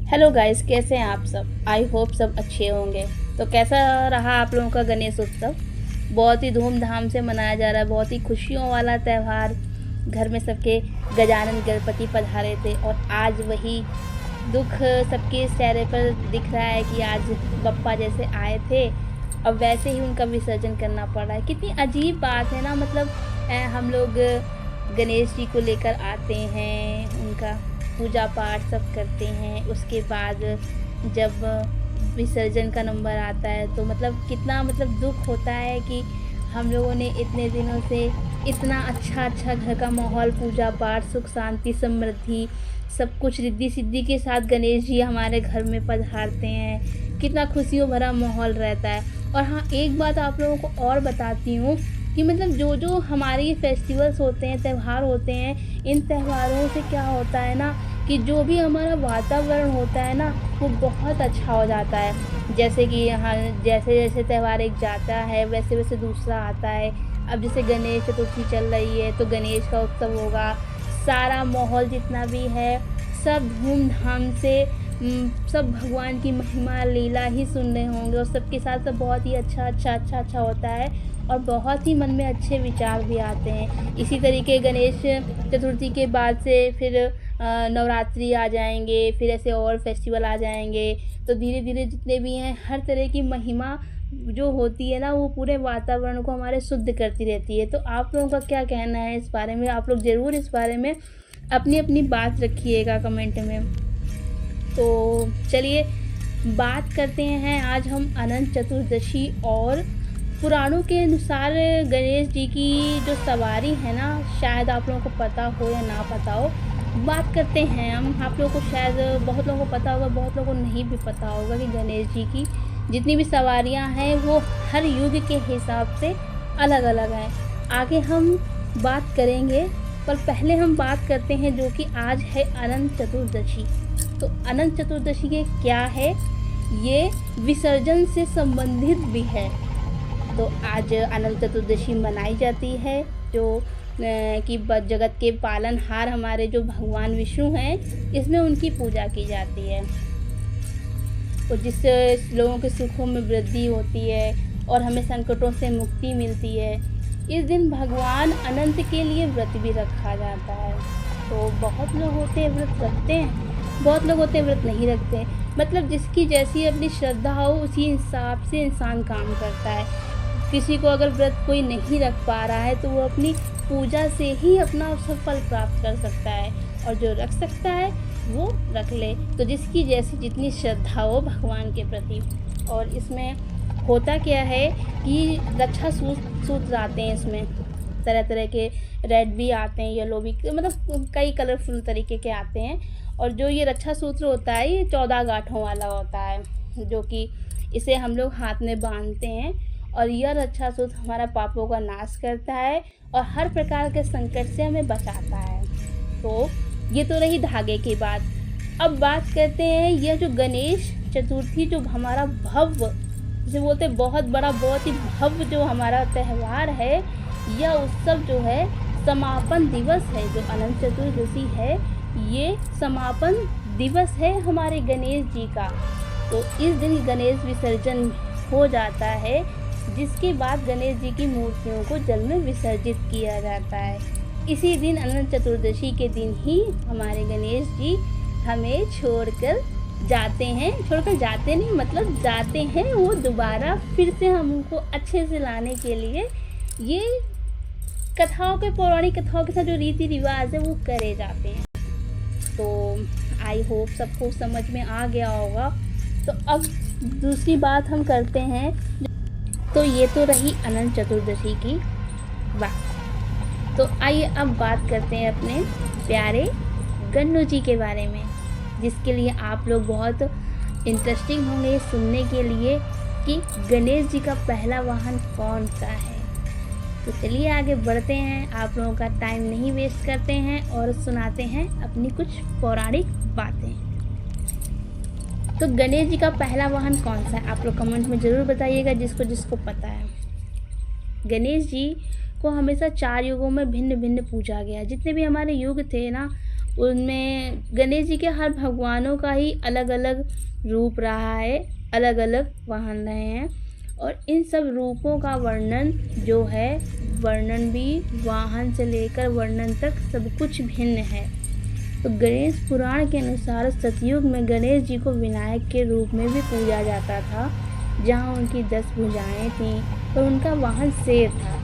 Hello guys, कैसे हैं आप सब। आई होप सब अच्छे होंगे। तो कैसा रहा आप लोगों का गणेश उत्सव। बहुत ही धूमधाम से मनाया जा रहा है, बहुत ही खुशियों वाला त्यौहार। घर में सबके गजानन गणपति पधारे थे और आज वही दुख सबके चेहरे पर दिख रहा है कि आज बप्पा जैसे आए थे और वैसे ही उनका विसर्जन करना पड़ रहा है। कितनी अजीब बात है ना। मतलब हम लोग गणेश जी को लेकर आते हैं, उनका पूजा पाठ सब करते हैं, उसके बाद जब विसर्जन का नंबर आता है तो मतलब कितना दुख होता है कि हम लोगों ने इतने दिनों से इतना अच्छा घर का माहौल, पूजा पाठ, सुख शांति समृद्धि सब कुछ रिद्धि सिद्धि के साथ गणेश जी हमारे घर में पधारते हैं। कितना खुशियों भरा माहौल रहता है। और हाँ, एक बात आप लोगों को और बताती हूँ कि मतलब जो हमारे ये फेस्टिवल्स होते हैं, त्यौहार होते हैं, इन त्योहारों से क्या होता है ना कि जो भी हमारा वातावरण होता है ना वो बहुत अच्छा हो जाता है। जैसे कि यहाँ जैसे जैसे त्यौहार एक जाता है वैसे वैसे दूसरा आता है। अब जैसे गणेश चतुर्थी चल रही है तो गणेश का उत्सव होगा। सारा माहौल जितना भी है सब धूमधाम से सब भगवान की महिमा लीला ही सुन रहे होंगे और सबके साथ सब बहुत ही अच्छा होता है और बहुत ही मन में अच्छे विचार भी आते हैं। इसी तरीके गणेश चतुर्थी के बाद से फिर नवरात्रि आ जाएंगे, फिर ऐसे और फेस्टिवल आ जाएंगे। तो धीरे धीरे जितने भी हैं हर तरह की महिमा जो होती है ना वो पूरे वातावरण को हमारे शुद्ध करती रहती है। तो आप लोगों का क्या कहना है इस बारे में। आप लोग ज़रूर इस बारे में अपनी अपनी बात रखिएगा कमेंट में। तो चलिए बात करते हैं आज हम अनंत चतुर्दशी और पुराणों के अनुसार गणेश जी की जो सवारी है ना, शायद आप लोगों को पता हो या ना पता हो। बात करते हैं हम। आप लोगों को शायद बहुत लोगों को पता होगा, बहुत लोगों को नहीं भी पता होगा कि गणेश जी की जितनी भी सवारियां हैं वो हर युग के हिसाब से अलग अलग हैं। आगे हम बात करेंगे, पर पहले हम बात करते हैं जो कि आज है अनंत चतुर्दशी। तो अनंत चतुर्दशी के क्या है, ये विसर्जन से संबंधित भी है। तो आज अनंत चतुर्दशी मनाई जाती है जो कि जगत के पालनहार हमारे जो भगवान विष्णु हैं, इसमें उनकी पूजा की जाती है और जिससे लोगों के सुखों में वृद्धि होती है और हमें संकटों से मुक्ति मिलती है। इस दिन भगवान अनंत के लिए व्रत भी रखा जाता है। तो बहुत लोग होते हैं व्रत रखते हैं, बहुत लोग होते हैं व्रत नहीं रखते। मतलब जिसकी जैसी अपनी श्रद्धा हो उसी हिसाब से इंसान काम करता है। किसी को अगर व्रत कोई नहीं रख पा रहा है तो वो अपनी पूजा से ही अपना सब फल प्राप्त कर सकता है और जो रख सकता है वो रख ले। तो जिसकी जैसी जितनी श्रद्धा हो भगवान के प्रति। और इसमें होता क्या है कि रक्षा सूत्र आते हैं, इसमें तरह तरह के रेड भी आते हैं, येलो भी, मतलब कई कलरफुल तरीके के आते हैं। और जो ये रक्षा सूत्र होता है ये 14 गांठों वाला होता है, जो कि इसे हम लोग हाथ में बांधते हैं और यह रक्षा सूत्र हमारा पापों का नाश करता है और हर प्रकार के संकट से हमें बचाता है। तो ये तो रही धागे की बात। अब बात करते हैं यह जो गणेश चतुर्थी जो हमारा भव्य, जिसे बोलते हैं बहुत बड़ा, बहुत ही भव्य जो हमारा त्यौहार है, यह उत्सव जो है समापन दिवस है। जो अनंत चतुर्दशी है ये समापन दिवस है हमारे गणेश जी का। तो इस दिन गणेश विसर्जन हो जाता है, जिसके बाद गणेश जी की मूर्तियों को जल में विसर्जित किया जाता है। इसी दिन अनंत चतुर्दशी के दिन ही हमारे गणेश जी हमें छोड़कर जाते नहीं, मतलब जाते हैं वो दोबारा फिर से हमको अच्छे से लाने के लिए। ये कथाओं के, पौराणिक कथाओं के साथ जो रीति रिवाज है वो करे जाते हैं। तो आई होप सबको समझ में आ गया होगा। तो अब दूसरी बात हम करते हैं। तो ये तो रही अनंत चतुर्दशी की बात। तो आइए अब बात करते हैं अपने प्यारे गन्नू जी के बारे में, जिसके लिए आप लोग बहुत इंटरेस्टिंग होंगे सुनने के लिए कि गणेश जी का पहला वाहन कौन सा है। तो चलिए आगे बढ़ते हैं, आप लोगों का टाइम नहीं वेस्ट करते हैं और सुनाते हैं अपनी कुछ पौराणिक बातें। तो गणेश जी का पहला वाहन कौन सा है, आप लोग कमेंट में ज़रूर बताइएगा जिसको जिसको पता है। गणेश जी को हमेशा 4 युगों में भिन्न भिन्न पूजा गया। जितने भी हमारे युग थे ना उनमें गणेश जी के हर भगवानों का ही अलग अलग रूप रहा है, अलग अलग वाहन रहे हैं, और इन सब रूपों का वर्णन जो है, वर्णन भी वाहन से लेकर वर्णन तक सब कुछ भिन्न है। तो गणेश पुराण के अनुसार सतयुग में गणेश जी को विनायक के रूप में भी पूजा जाता था, जहाँ उनकी 10 भुजाएं थीं और उनका वाहन शेर था।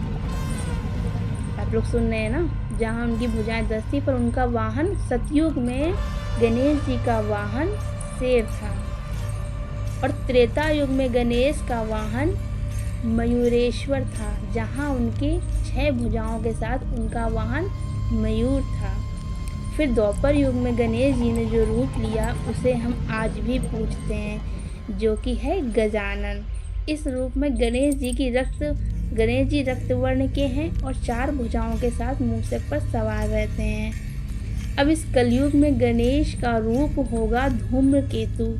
आप लोग सुन रहे हैं ना, जहाँ उनकी भुजाएं 10 थी पर उनका वाहन, सतयुग में गणेश जी का वाहन शेर था। और त्रेता युग में गणेश का वाहन मयूरेश्वर था, जहाँ उनकी 6 भुजाओं के साथ उनका वाहन मयूर था। फिर द्वापर युग में गणेश जी ने जो रूप लिया उसे हम आज भी पूजते हैं, जो कि है गजानन। इस रूप में गणेश जी रक्त वर्ण के हैं और 4 भुजाओं के साथ मूषक पर सवार रहते हैं। अब इस कलयुग में गणेश का रूप होगा धूम्रकेतु,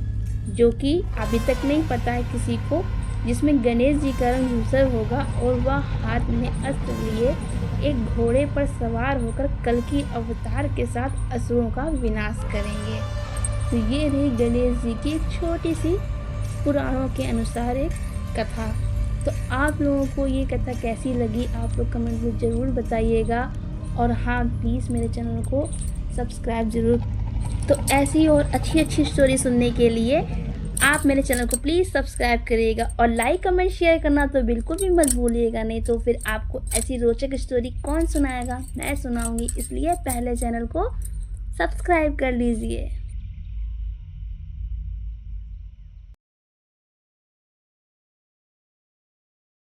जो कि अभी तक नहीं पता है किसी को, जिसमें गणेश जी का रंग धूसर होगा और वह हाथ में अस्त्र लिए एक घोड़े पर सवार होकर कल्कि अवतार के साथ असुरों का विनाश करेंगे। तो ये रही गणेश जी की छोटी सी पुराणों के अनुसार एक कथा। तो आप लोगों को ये कथा कैसी लगी, आप लोग कमेंट में ज़रूर बताइएगा। और हाँ, प्लीज़ मेरे चैनल को सब्सक्राइब ज़रूर। तो ऐसी और अच्छी स्टोरी सुनने के लिए आप मेरे चैनल को प्लीज़ सब्सक्राइब करिएगा, और लाइक कमेंट शेयर करना तो बिल्कुल भी मत भूलिएगा, नहीं तो फिर आपको ऐसी रोचक स्टोरी कौन सुनाएगा, मैं सुनाऊंगी। इसलिए पहले चैनल को सब्सक्राइब कर लीजिए।